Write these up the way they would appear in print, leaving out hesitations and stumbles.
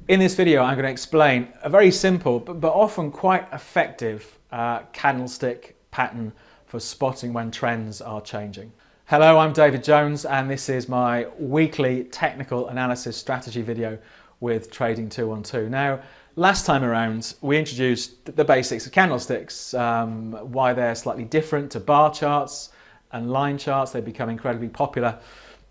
In this video, I'm going to explain a very simple but often quite effective candlestick pattern for spotting when trends are changing. Hello, I'm David Jones, and this is my weekly technical analysis strategy video with Trading 212. Now, last time around, we introduced the basics of candlesticks, why they're slightly different to bar charts and line charts. They've become incredibly popular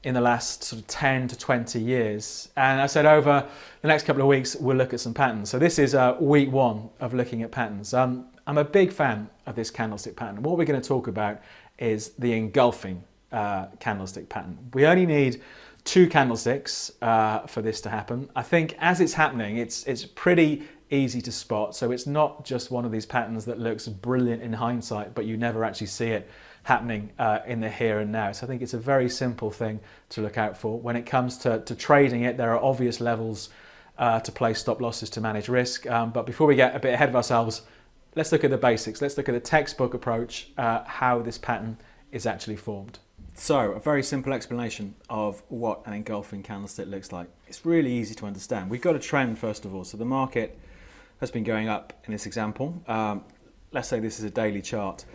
in the last sort of 10 to 20 years. And I said over the next couple of weeks, we'll look at some patterns. So this is week one of looking at patterns. I'm a big fan of this candlestick pattern. What we're going to talk about is the engulfing candlestick pattern. We only need two candlesticks for this to happen. I think as it's happening, it's pretty easy to spot. So it's not just one of these patterns that looks brilliant in hindsight, but you never actually see it happening in the here and now. So I think it's a very simple thing to look out for. When it comes to trading it, there are obvious levels to place stop losses to manage risk. But before we get a bit ahead of ourselves, let's look at the basics. Let's look at the textbook approach, how this pattern is actually formed. So a very simple explanation of what an engulfing candlestick looks like. It's really easy to understand. We've got a trend first of all. So the market has been going up in this example. Let's say this is a daily chart.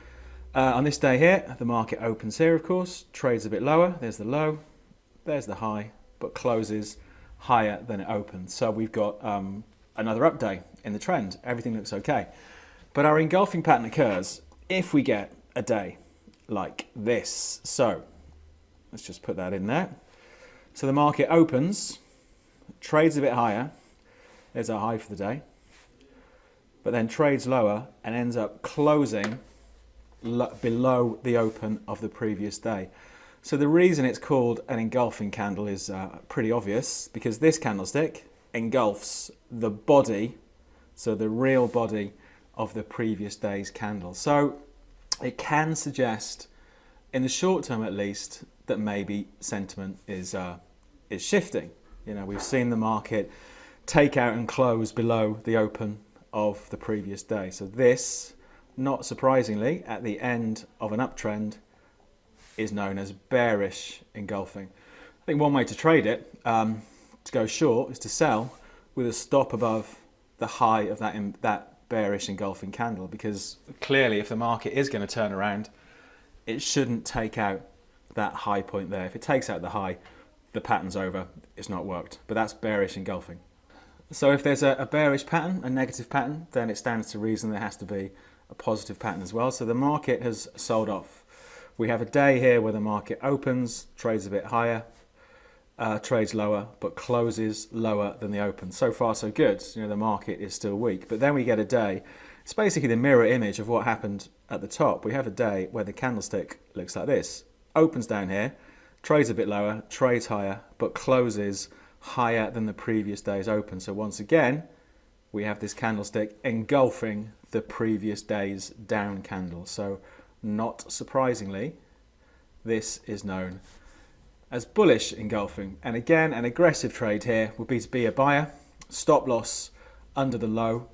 On this day here, the market opens here, of course, trades a bit lower. There's the low, there's the high, but closes higher than it opened. So we've got another up day in the trend. Everything looks okay. But our engulfing pattern occurs if we get a day like this. So let's just put that in there. So the market opens, trades a bit higher. There's our high for the day. But then trades lower and ends up closing below the open of the previous day. So the reason it's called an engulfing candle is pretty obvious, because this candlestick engulfs the body, so the real body of the previous day's candle. So it can suggest, in the short term at least, that maybe sentiment is shifting. You know, we've seen the market take out and close below the open of the previous day. So this, not surprisingly, at the end of an uptrend, is known as bearish engulfing. I think one way to trade it, to go short, is to sell with a stop above the high of that bearish engulfing candle, because clearly if the market is going to turn around, it shouldn't take out that high point there. If it takes out the high, the pattern's over, it's not worked. But that's bearish engulfing. So if there's a bearish pattern, a negative pattern, then it stands to reason there has to be a positive pattern as well. So the market has sold off. We have a day here where the market opens, trades a bit higher, trades lower, but closes lower than the open. So far so good. You know, the market is still weak. But then we get a day, it's basically the mirror image of what happened at the top. We have a day where the candlestick looks like this. Opens down here, trades a bit lower, trades higher, but closes higher than the previous day's open. So once again, we have this candlestick engulfing the previous day's down candle. So not surprisingly, this is known as bullish engulfing. And again, an aggressive trade here would be to be a buyer, stop loss under the low,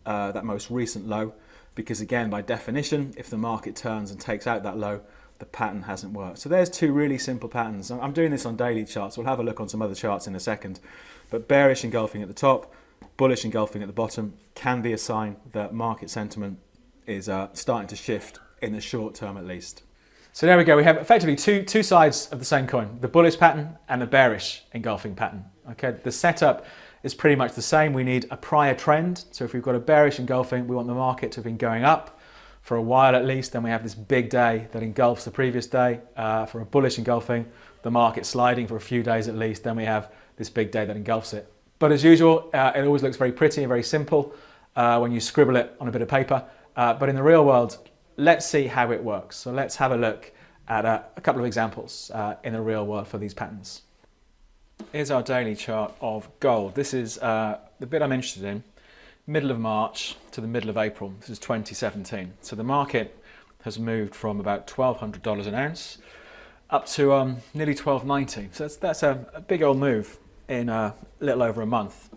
that most recent low, because again, by definition, if the market turns and takes out that low, the pattern hasn't worked. So there's two really simple patterns. I'm doing this on daily charts. We'll have a look on some other charts in a second. But bearish engulfing at the top, bullish engulfing at the bottom can be a sign that market sentiment is starting to shift in the short term at least. So there we go. We have effectively two sides of the same coin, the bullish pattern and the bearish engulfing pattern. Okay, the setup is pretty much the same. We need a prior trend. So if we've got a bearish engulfing, we want the market to have been going up for a while at least. Then we have this big day that engulfs the previous day. For a bullish engulfing, the market sliding for a few days at least. Then we have this big day that engulfs it. But as usual, it always looks very pretty and very simple when you scribble it on a bit of paper. But in the real world, let's see how it works. So let's have a look at a couple of examples in the real world for these patterns. Here's our daily chart of gold. This is the bit I'm interested in, middle of March to the middle of April. This is 2017. So the market has moved from about $1,200 an ounce up to nearly $1,290. So that's a big old move in a little over a month.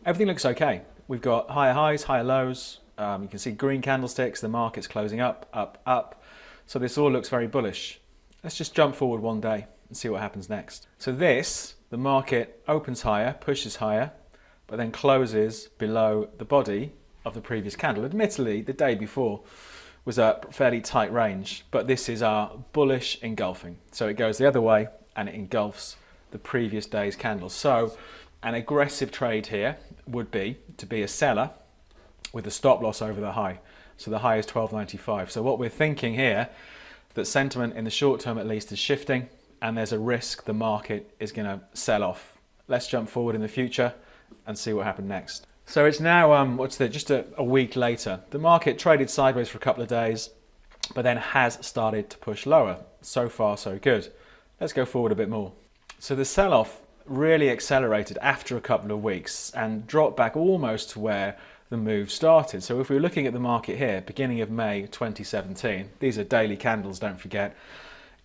Everything looks okay. We've got higher highs, higher lows. You can see green candlesticks, the market's closing up, up, up. So this all looks very bullish. Let's just jump forward one day and see what happens next. So this, the market opens higher, pushes higher, but then closes below the body of the previous candle. Admittedly, the day before was a fairly tight range, but this is our bullish engulfing. So it goes the other way and it engulfs the previous day's candle. So an aggressive trade here would be to be a seller with a stop loss over the high. So the high is 12.95. So what we're thinking here, that sentiment in the short term at least is shifting, and there's a risk the market is going to sell off. Let's jump forward in the future and see what happened next. So it's now, just a week later. The market traded sideways for a couple of days, but then has started to push lower. So far, so good. Let's go forward a bit more. So the sell-off really accelerated after a couple of weeks and dropped back almost to where the move started. So if we're looking at the market here, beginning of May 2017, these are daily candles, don't forget.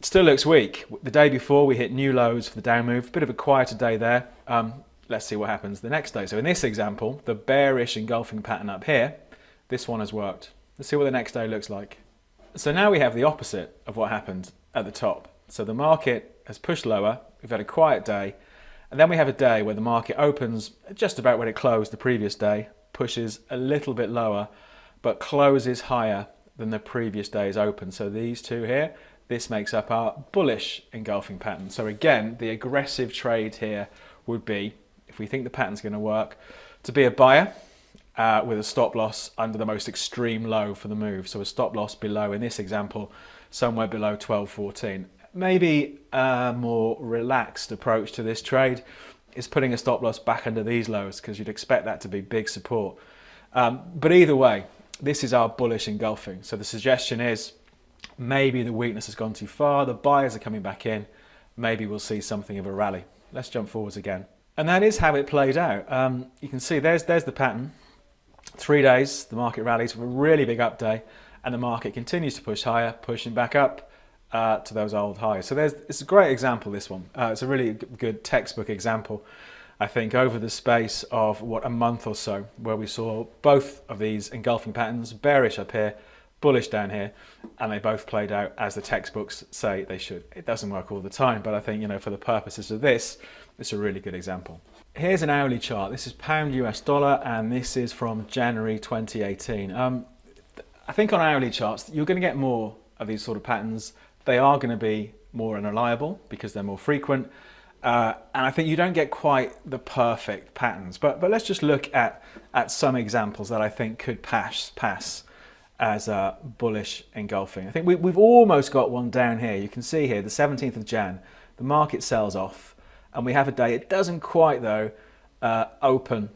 It still looks weak. The day before we hit new lows for the down move, bit of a quieter day there. Let's see what happens the next day. So in this example, the bearish engulfing pattern up here, this one has worked. Let's see what the next day looks like. So now we have the opposite of what happened at the top. So the market has pushed lower, we've had a quiet day, and then we have a day where the market opens just about where it closed the previous day, pushes a little bit lower, but closes higher than the previous day's open. So these two here, this makes up our bullish engulfing pattern. So again, the aggressive trade here would be, if we think the pattern's going to work, to be a buyer with a stop loss under the most extreme low for the move. So a stop loss below, in this example, somewhere below 12.14. Maybe a more relaxed approach to this trade is putting a stop loss back under these lows, because you'd expect that to be big support. But either way, this is our bullish engulfing. So the suggestion is maybe the weakness has gone too far, the buyers are coming back in, maybe we'll see something of a rally. Let's jump forwards again. And that is how it played out. You can see there's the pattern. 3 days, the market rallies with a really big up day, and the market continues to push higher, pushing back up to those old highs. So it's a great example, this one. It's a really good textbook example, I think, over the space of, a month or so, where we saw both of these engulfing patterns, bearish up here, bullish down here, and they both played out as the textbooks say they should. It doesn't work all the time, but I think, for the purposes of this, it's a really good example. Here's an hourly chart. This is pound US dollar, and this is from January 2018. I think on hourly charts, you're going to get more of these sort of patterns. They are going to be more unreliable because they're more frequent. And I think you don't get quite the perfect patterns. But let's just look at some examples that I think could pass as bullish engulfing. I think we've almost got one down here. You can see here, the 17th of Jan, the market sells off, and we have a day, it doesn't quite though open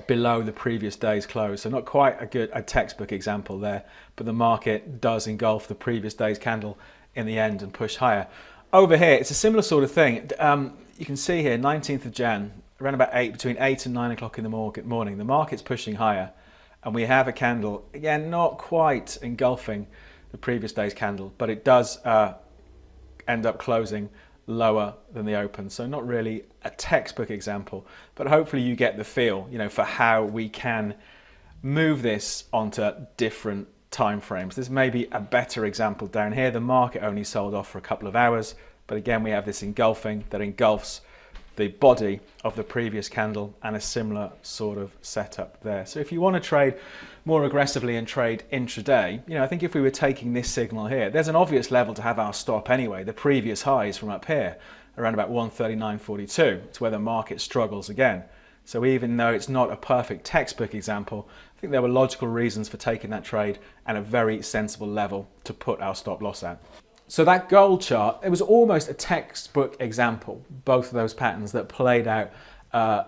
below the previous day's close. So not quite a textbook example there, but the market does engulf the previous day's candle in the end and push higher. Over here, it's a similar sort of thing. You can see here, 19th of Jan, around about between 8 and 9 o'clock in the morning, the market's pushing higher, and we have a candle, again, not quite engulfing the previous day's candle, but it does end up closing lower than the open. So not really a textbook example, but hopefully you get the feel, for how we can move this onto different time frames. There's maybe a better example down here. The market only sold off for a couple of hours, but again, we have this engulfing that engulfs the body of the previous candle, and a similar sort of setup there. So if you want to trade more aggressively and trade intraday, I think if we were taking this signal here, there's an obvious level to have our stop anyway. The previous highs from up here, around about 139.42. It's where the market struggles again. So even though it's not a perfect textbook example, I think there were logical reasons for taking that trade and a very sensible level to put our stop loss at. So that gold chart, it was almost a textbook example, both of those patterns that played out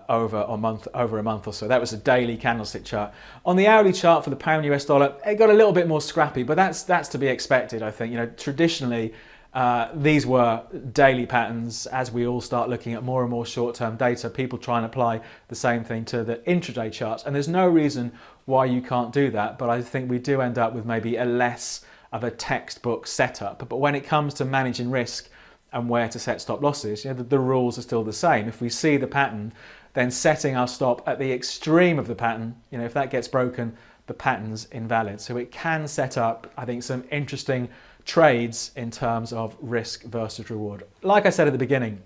over a month or so. That was a daily candlestick chart. On the hourly chart for the pound US dollar, it got a little bit more scrappy, but that's to be expected, I think. Traditionally, these were daily patterns. As we all start looking at more and more short-term data, people try and apply the same thing to the intraday charts, and there's no reason why you can't do that, but I think we do end up with maybe a less of a textbook setup. But when it comes to managing risk and where to set stop losses, the rules are still the same. If we see the pattern, then setting our stop at the extreme of the pattern, if that gets broken, the pattern's invalid. So it can set up, I think, some interesting trades in terms of risk versus reward. Like I said at the beginning,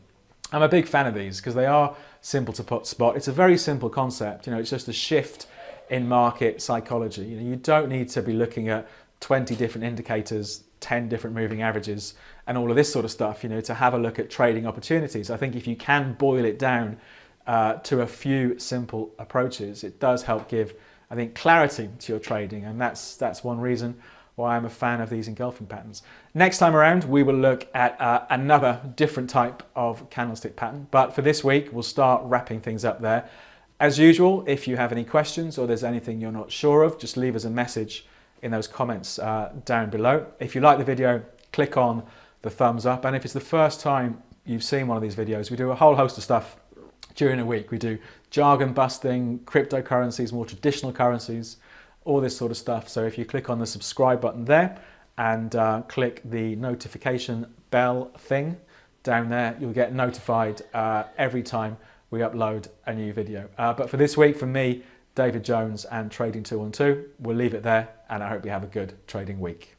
I'm a big fan of these because they are simple to spot. It's a very simple concept. It's just a shift in market psychology. You don't need to be looking at 20 different indicators, 10 different moving averages, and all of this sort of stuff, to have a look at trading opportunities. I think if you can boil it down to a few simple approaches, it does help give, I think, clarity to your trading, and that's one reason why I'm a fan of these engulfing patterns. Next time around, we will look at another different type of candlestick pattern, but for this week, we'll start wrapping things up there. As usual, if you have any questions or there's anything you're not sure of, just leave us a message in those comments down below. If you like the video, click on the thumbs up, and if it's the first time you've seen one of these videos, we do a whole host of stuff during a week. We do jargon busting, cryptocurrencies, more traditional currencies, all this sort of stuff. So if you click on the subscribe button there and click the notification bell thing down there, you'll get notified every time we upload a new video. But for this week, from me, David Jones and Trading 212, we'll leave it there, and I hope you have a good trading week.